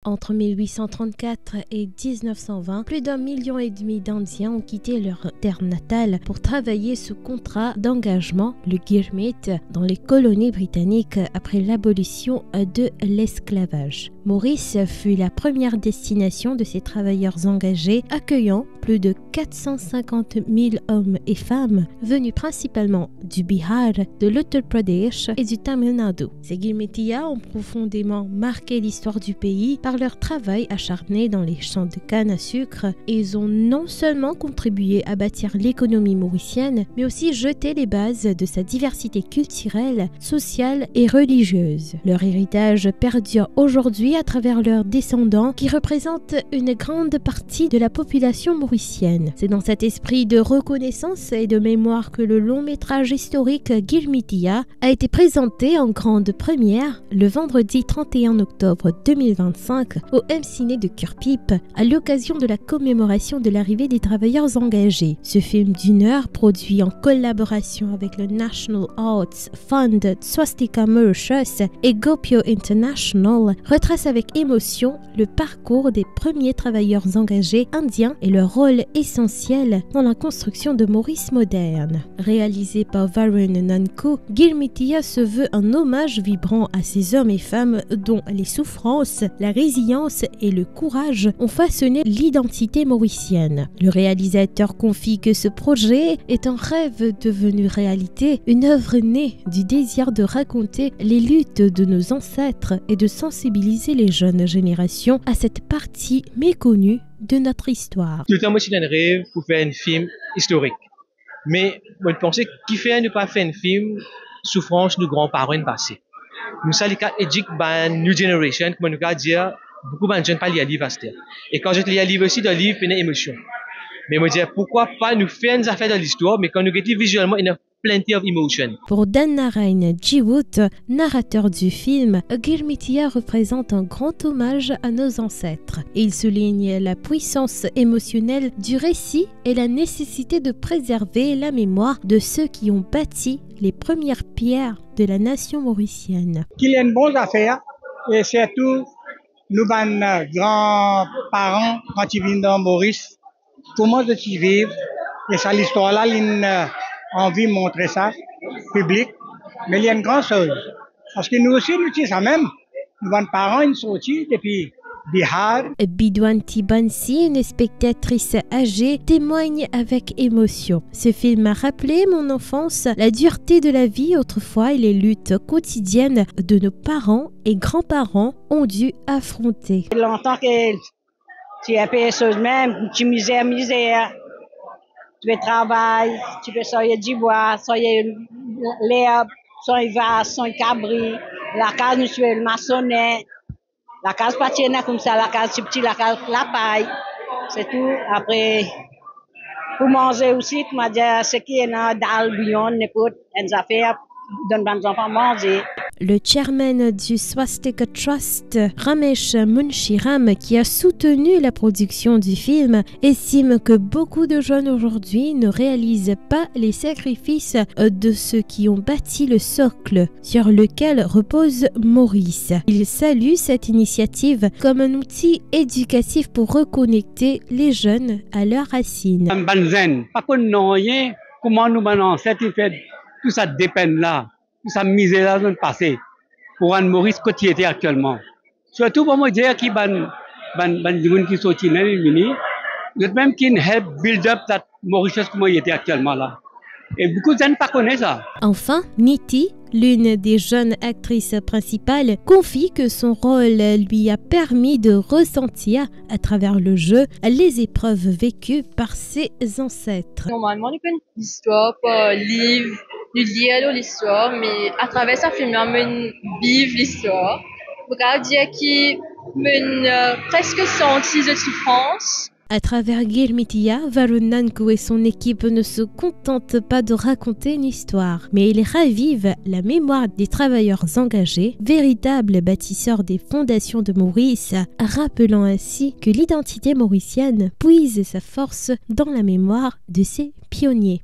Entre 1834 et 1920, plus d'1,5 million d'Indiens ont quitté leur terre natale pour travailler sous contrat d'engagement, le Girmit, dans les colonies britanniques après l'abolition de l'esclavage. Maurice fut la première destination de ces travailleurs engagés, accueillant plus de 450 000 hommes et femmes venus principalement du Bihar, de l'Uttar Pradesh et du Tamil Nadu. Ces Girmitiyas ont profondément marqué l'histoire du pays par leur travail acharné dans les champs de canne à sucre et ils ont non seulement contribué à bâtir l'économie mauricienne, mais aussi jeté les bases de sa diversité culturelle, sociale et religieuse. Leur héritage perdure aujourd'hui à travers leurs descendants qui représentent une grande partie de la population mauricienne. C'est dans cet esprit de reconnaissance et de mémoire que le long métrage historique Girmitiya a été présenté en grande première le vendredi 31 octobre 2025 au M-Ciné de Curpip à l'occasion de la commémoration de l'arrivée des travailleurs engagés. Ce film d'1 heure, produit en collaboration avec le National Arts Fund, Swastika Mauritius et Gopio International, retrace avec émotion le parcours des premiers travailleurs engagés indiens et leur rôle essentiel dans la construction de Maurice moderne. Réalisé par Varun Nanku, Girmitiya se veut un hommage vibrant à ces hommes et femmes dont les souffrances, la résilience et le courage ont façonné l'identité mauricienne. Le réalisateur confie que ce projet est un rêve devenu réalité, une œuvre née du désir de raconter les luttes de nos ancêtres et de sensibiliser les jeunes générations à cette partie méconnue de notre histoire. Tout le temps, moi, c'est un rêve pour faire un film historique. Mais, moi, je pense qu'il fait ne pas faire un film souffrance de grands-parents passés. Nous, ça, les cas éduqués par New Generation, comme nous, dire, beaucoup de jeunes pas lire livre à ce. Et quand je lis un livre aussi, dans le livre, il y a une émotion. Mais moi, dire, pourquoi pas nous faire des affaires dans l'histoire, mais quand nous regardons visuellement, il y a plenty of emotion. Pour Dan Narain Jiwoot, narrateur du film, Girmitiya représente un grand hommage à nos ancêtres. Il souligne la puissance émotionnelle du récit et la nécessité de préserver la mémoire de ceux qui ont bâti les premières pierres de la nation mauricienne. Qu'il y ait une bonne affaire, et surtout, nous, grands-parents, quand ils viennent dans Maurice, comment ils vivent, et ça, l'histoire-là, ils envie de montrer ça, public, mais il y a une grande chose. Parce que nous aussi, nous disons ça même. Nos parents, ils sont sortis depuis Bihar. Bidwanti Bansi, une spectatrice âgée, témoigne avec émotion. Ce film m'a rappelé mon enfance, la dureté de la vie autrefois et les luttes quotidiennes de nos parents et grands-parents ont dû affronter. Longtemps que tu es PSO même, tu misère. Tu fais travail, tu peux sortir du bois, sortir l'herbe, sortir vache, sortir cabri. La case, nous sommes le maçonnet. La case pas comme ça, la case subtile, la case la paille. C'est tout. Après, pour manger aussi, tu m'as dit, ce qui est dans le bouillon, n'importe quelle affaire, donne aux enfants manger. Le chairman du Swastika Trust, Ramesh Munshiram, qui a soutenu la production du film, estime que beaucoup de jeunes aujourd'hui ne réalisent pas les sacrifices de ceux qui ont bâti le socle sur lequel repose Maurice. Il salue cette initiative comme un outil éducatif pour reconnecter les jeunes à leurs racines. Comment nous ancêtres fait tout ça dépend là. Ça misère dans le passé pour un Maurice côté était actuellement. Surtout pour moi dire qui ban qui sorti là même qui help build up that Mauritius comme il était actuellement là. Et beaucoup de gens ne connaissent ça. Enfin, Niti, l'une des jeunes actrices principales, confie que son rôle lui a permis de ressentir à travers le jeu les épreuves vécues par ses ancêtres. Normalement, on connaît l'histoire par livre, nous lire l'histoire, mais à travers ça, film, on vivre l'histoire. On dire qu'il presque senti de souffrance. À travers Girmitiya, Varun Nanku et son équipe ne se contentent pas de raconter une histoire, mais ils ravivent la mémoire des travailleurs engagés, véritables bâtisseurs des fondations de Maurice, rappelant ainsi que l'identité mauricienne puise sa force dans la mémoire de ses pionniers.